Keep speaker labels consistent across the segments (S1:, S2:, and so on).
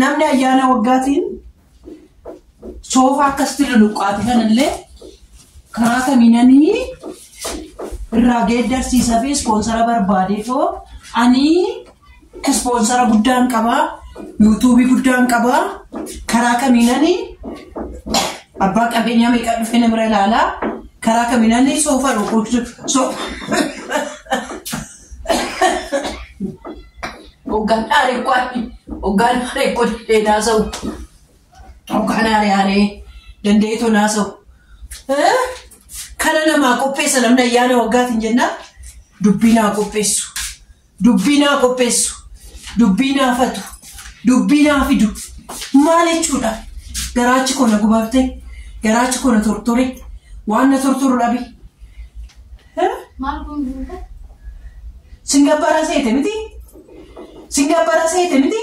S1: namni ayyaana waggaatiin soofaa akkasitti luqqaate kanallee karaa kamiinanii irraa geeddarsiisaa fi ispoonsara barbaadeefoo ani ispoonsara guddaan qabaa yuutuubii guddaan qabaa karaa kamiinanii abbaa qabeenyaa meeqa dhufe namira ilaalaa karaa kamiinanii soofaa dhukkubsu Ogan are ko dena sau. Ogan are dandeeto na sau. Kana nama qopheessa namna ayyaana waggaatiin jenna dubbina qopheessu. Dubbina qopheessu. Dubbina fatu. Dubbina fidu. Maal jechuudha? Garaachi koo na gubaabte. Garaachi koo na tortore. Waan na tortoru dhabi.
S2: Maal gumbuuta?
S1: Singapara seete miti? Singapara seete miti?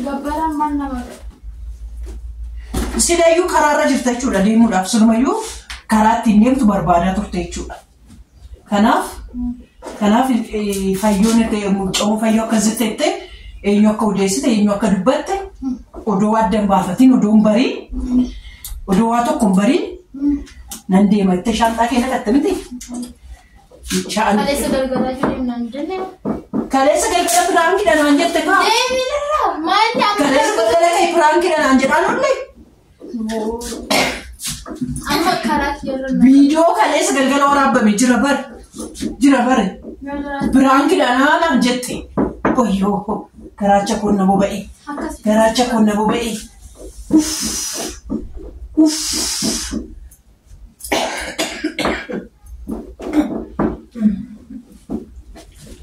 S2: Gabbara maal nama?
S1: Sidayyuu karaarra jirta jechuudha deemuudhaaf silumayyuu karaa ittiin deemtu barbaadaa turte jechuudha. Kanaaf fayyoon mucoo fayyoo akkasitti teette eenyu akka odeessite eenyu akka dubbatte odoo addan baafatiin odoon barii odoo waa tokkoon barii nan deema itti shaanxaa keenya qatte miti?
S2: Kaleessa galgalaa jireenya naan jenne.
S1: Kaleessa galgala piraankiidha naan jette kaa?
S2: Deebiirra maali amma?
S1: Kaleessa galgala kee piraankiidha naan jedhaan ollee?
S2: Amma karaa kiyarra
S1: Viidiyoo kaleessa galgala waraabame jira bare. Piraankiidha naan jette. Oyyoo garaacha koon na boba'e. Garaacha koon na boba'e.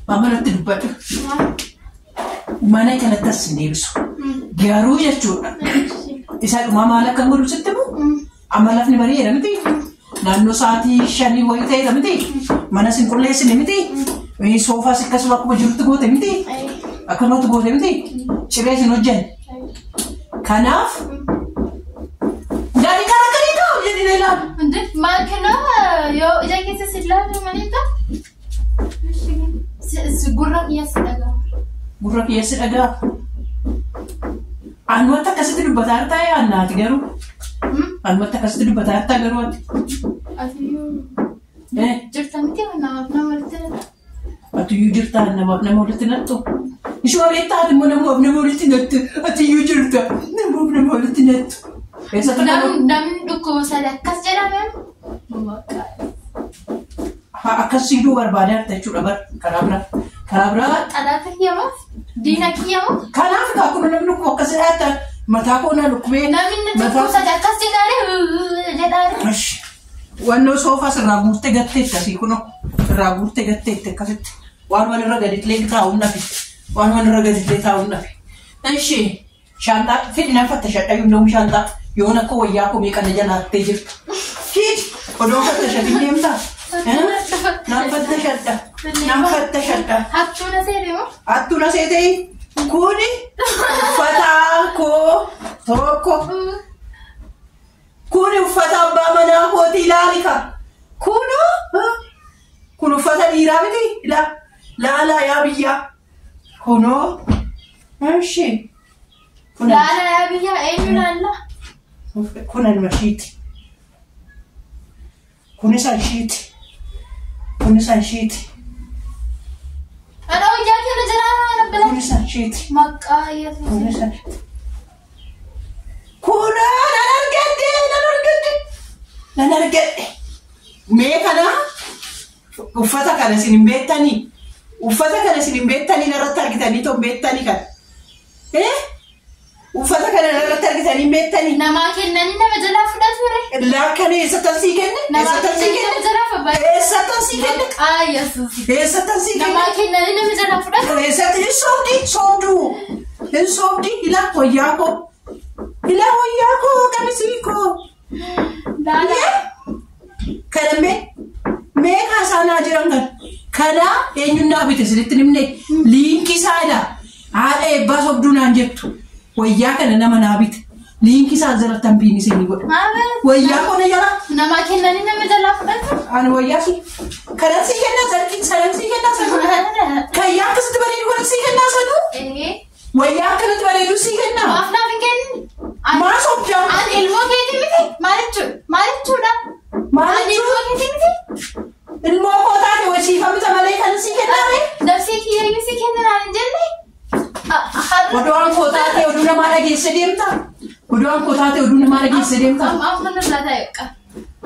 S1: Mama natti dubbadhu. Mana kanatti as hin deebisu. Garuu jechuudha. Isa dhumaa maal akka godhu sitti moo? Amma lafni bareeda miti? Naannoo sa'aatii 5 wayii ta'eera miti? Mana sin qulleessine miti? Soofaas akkasuma akkuma jirutti goote miti? Akkanumatti goote miti? Ciree sin hojjenne. Kanaaf gaarii karaa garii ta'u jedhine ilaalu.
S2: Maal kennaa yoo ija keessa si ilaalu maniidha? Gurra kiyyaasi dhagaa.
S1: Gurra kiyyaasi dhagaa. Anumatti akkasitti dubbataa hartaa yaannaati garuu. Anumatti akkasitti dubbataa hartaa garuu ati.
S2: Atiyyuu jirta miti namaaf nama walitti naqxu.
S1: Atiyyuu jirta namaaf nama walitti naqxu. Ishee wareettaa ati immoo namaaf nama walitti naqxu. Atiyyuu jirta namaaf nama walitti naqxu.
S2: Namni dhukkuba sadii akkas jedhame.
S1: Akkas siiduu barbaadee harta jechuudha karaa biraa.
S2: Xalaata kiyyamuuf diina kiyyamuuf.
S1: Kanaaf akkuma namni dhukkuba akkasii dhaata mataa koonaa dhukkubee.
S2: Namni dhukkuba sadii akkas jedhaare.
S1: Wannoo soofaa irraa guurtee gatteetti asii kunoo irraa guurtee gatteetti akkasitti waan walirra gadiilee taa'uun nafe waan walirra gadiilee taa'uun nafe. Ishee shaantaa fidhi naan fattashadha yommuu shaantaa yoon akka wayyaa komii kana jalaattee jirtu. Fidhi odoo fattashatiin deemtaa. Naan fattashadha.
S2: Hattuuna seete moo?
S1: Hattuuna seete kuni uffataa koo tokko. Kuni uffata abbaa manaa kooti ilaali ka. Kun uffata dhiiraa miti laalaa yaa biyyaa. Kunoo. Ishee.
S2: Laalaa yaa biyyaa eenyu laalla?
S1: Kun almashiiti. Kunis anshiiti. Kunis anshiiti.
S2: Ana hojjaa keenya jiraama nabbala.
S1: Kunis anshiiti.
S2: Maqaa yesuus.
S1: Kunis anshiiti. Kunoo nan argadhe. Mee kana uffata kana isin hin beektanii? Uffata kana isin hin beektanii narratti argitanii too hin beektanii kana? Uffata kana narratti argitanii hin beektanii?
S2: Namaa kennanii nama jalaa fudhatu.
S1: Laakkan eessattan sii kenne?
S2: Eessattan sii kenne?
S1: Eessattan sii kenne?
S2: Maqaa yesuus.
S1: Eessattan sii kenne?
S2: Namaa kennanii nama jalaa fudhatu.
S1: Eessatti hin soomduu. Hin soomdii ilaa wayyaa koo. Ilaa wayyaa koo qamisii koo. Kana mee kaasaanaa jiran kana eenyunnaa bite sirriitti nimne liinkii isaa ilaa haadha eebbaa sobduu naan jettu wayyaa kana nama naa bite liinkii isaa jalatti biinisee ni godha. Wayyaa koo jala.
S2: Namaa kennanii nama jalaa fudhatu.
S1: Ani wayyaa si kanan sii kennaa sarkiin sanan sii kennaa sanuu. Kayyaa akkasitti bareedu kanan sii kennaa sanuu. Wayyaa akkanatti bareedu sii kenna.
S2: Maaf naaf hin kenni.
S1: Maa sobjaa?
S2: Ani ilmoo keetii miti. Maalichuudha? Ani ilmoo keetii miti.
S1: Ilmoo koo taate wasiifamta malee kan sii kennaame.
S2: Dabsii kiyyayyuu sii kenninaan hin jenne.
S1: Oduun koo taate oduu namaa dhageesse deemta. Oduun koo taate oduu namaa dhageesse deemta.
S2: Amma nurraa taa'eqa.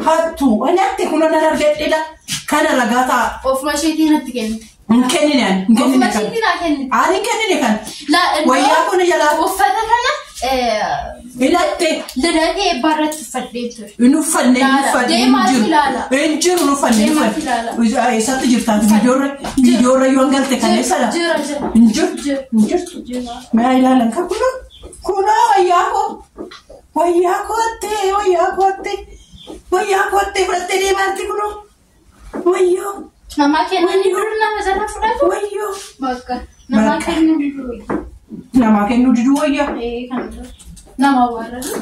S1: Hattu anatti kun na argadheedha. Kana ragaa ta'a.
S2: Ofuma isheetii natti kennite.
S1: Hin kennine ani. Hin kennine kan.
S2: Ofuma isheetii naa kennite.
S1: Ani hin kennine kan. Wayyaa kun jalaa.
S2: Uffata kana.
S1: Ilatte.
S2: Lidhatee eebbaarratti uffadhee ture.
S1: Inni uffanne
S2: deemaati ilaala.
S1: Injiru uffanne uffanne. Eessatti jirtaati viidiyoorra yoo hangalte kan eessadha. Injiru. Maa ilaalan kan kunoo wayyaa koottee fudhattee deemaatti kunoo. Wayyoo.
S2: Namaa kennan diduu nama sana fudhatu.
S1: Wayyoo.
S2: Bakka. Namaa kennu diduu.
S1: Namaa kennu diduu wayyaa.
S2: Kan nama warratu.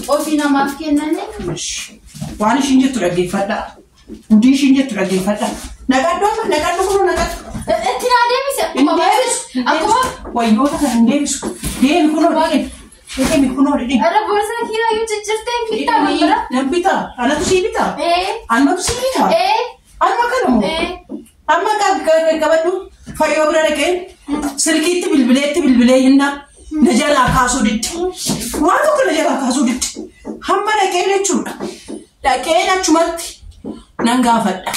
S2: Ofii namaaf kennanii.
S1: Waan ishiin jettu dhaggeeffadha. Hojii ishiin jettu dhaggeeffadha. Naqadhu kunoo naqadhu.
S2: Itti naa deebise. Akkuma.
S1: Wayyoota kan hin deebisu. Deemi kunoo deemi. Deemi kunoo deemi.
S2: Ada boorsaa kiyyayyuu ciccirtee bitaa bira.
S1: Nan bitaa. Anatu sii bitaa. Anatu sii bitaa. Amma kanamoo. Amma qabadhu. Fayyoo bira dhaqeen. Silkiitti bilbilee hinna. Na jalaa kaasuu diddi. Waan tokko na jalaa kaasuu diddi. Hamma dhaqee jechuudha. Dhaqeen achumatti nan gaafadha.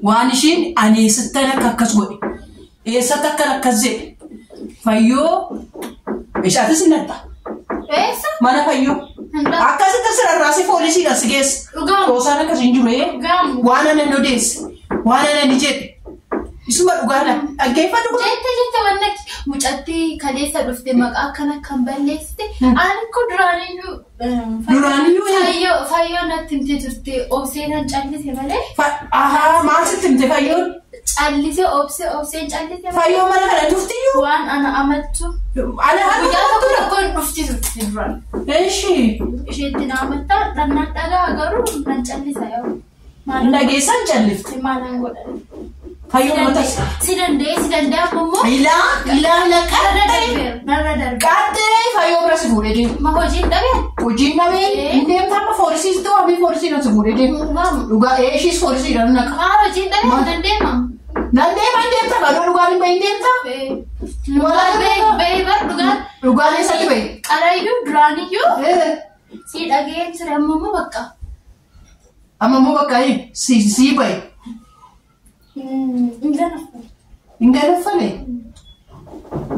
S1: Waan ishiin ani eessattan akka akkas godhe. Eessatti akkan akkas jedhe. Fayyoo ishaatis hin adda.
S2: Eessa?
S1: Mana fayyoo. Akkasitti asirraasi poolisiidhaan si geessa. Qoosaan akkas hin jiru waan anan odeesse. Waan anan jedhe. Isuma dhugaadha. Dhaggeeffadhu kun.
S2: Jette wanna mucatti kaleessa dhufte maqaa akkana kan balleessite. Ani ko duraaniyyuu. Fayyoo natti himte turte obseenan callise malee.
S1: Maal sitti himte fayyoon?
S2: Callise obseen callise malee.
S1: Fayyoo mana kana dhuftiyyuu?
S2: Waan ana amattu. Guyyaa tokkoon dhufti turte duraan. Isheetti na amatta dhannaan dhagaa garuu nan callisa yoo.
S1: Dhageessan callifte.
S2: Maalaan godhan.
S1: Fayyoo matas.
S2: Si danda'e ammoo.
S1: Ilaala qaxxee fayyoo bira si fuudhee deemu.
S2: Ma hojiin dhabee?
S1: Hojiin dhabee hin deemta amma foorisiistu amii foorisiidhaan si fuudhee deemu. Dhugaa ishiis foorisiidhaan naqa.
S2: Hojiin dhabee dandeema.
S1: Dandeema hin deemta kan dhugaan hin bahin deemta.
S2: Bahee bar dhugaan.
S1: Dhugaan eessatti bahi?
S2: Qarayyuu duraaniyyuu. Si dhageen ture ammoo bakka.
S1: Ammoo bakka sii bahi. Hin ganaffale.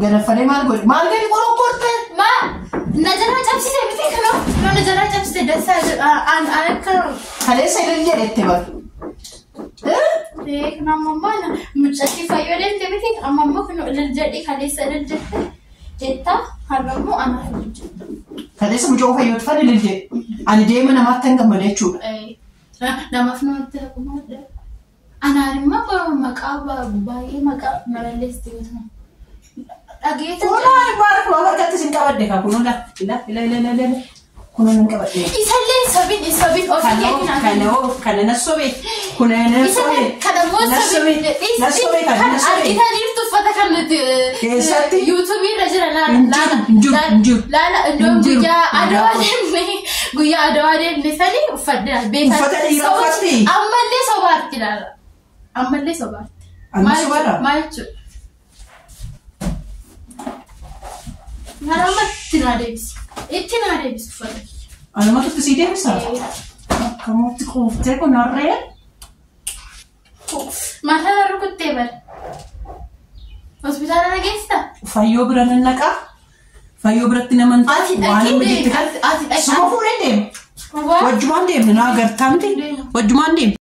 S1: Ganaffale maal godhe? Maal gadi qorokkorte?
S2: Na jalaa cabsite miti kanoo. Na jalaa cabsite dassaa akka.
S1: Kaleessa ilil jedhette baru.
S2: Kan ammoo mucatti fayyoo deemte miti ammoo kun ilil jedhi kaleessa ilil jette. Jetta har'ammoo anaaf ilil jette.
S1: Kaleessa mucoo fayyootu fan ilil jedhe. Ani deema namaatti hin gammade jechuudha.
S2: Namaaf namatti haqumadha. Anaarimmaa maqaa baay'ee maqaa naballeessite gosa. Dhageessa.
S1: Kunoo baara kunoo harkatti sin qabadde kaa kunoo ila. Kunoo nan qabadde.
S2: Isallee sabiin ofii
S1: kana nasobee. Kuna nasobee.
S2: Kanammoo sabiin.
S1: Nasobee kana nasobee.
S2: Italiif tuffata kan nuti.
S1: Keessatti.
S2: YouTube irra jira
S1: Injiru.
S2: Laala iddoo guyyaa adawaa deemne sanii uffadde beekan.
S1: Uffata dhiiraa uffatti.
S2: Ammallee sobaatti laala. Ammallee sobaatti. Maal jechuudha? Naramma itti naa deebisi uffata.
S1: Anumatu itti sii deebisaa? Akkamutti kuuftee kun harree?
S2: Mataa rukuttee bara. Hospitaala nageessita?
S1: Fayyoo bira nan naqaa. Fayyoo biratti naman ta'a.
S2: Ati dhaqee
S1: Suma fuudhee deemu. Wajjumaan deemne naa agartaa miti. Wajjumaan deemne.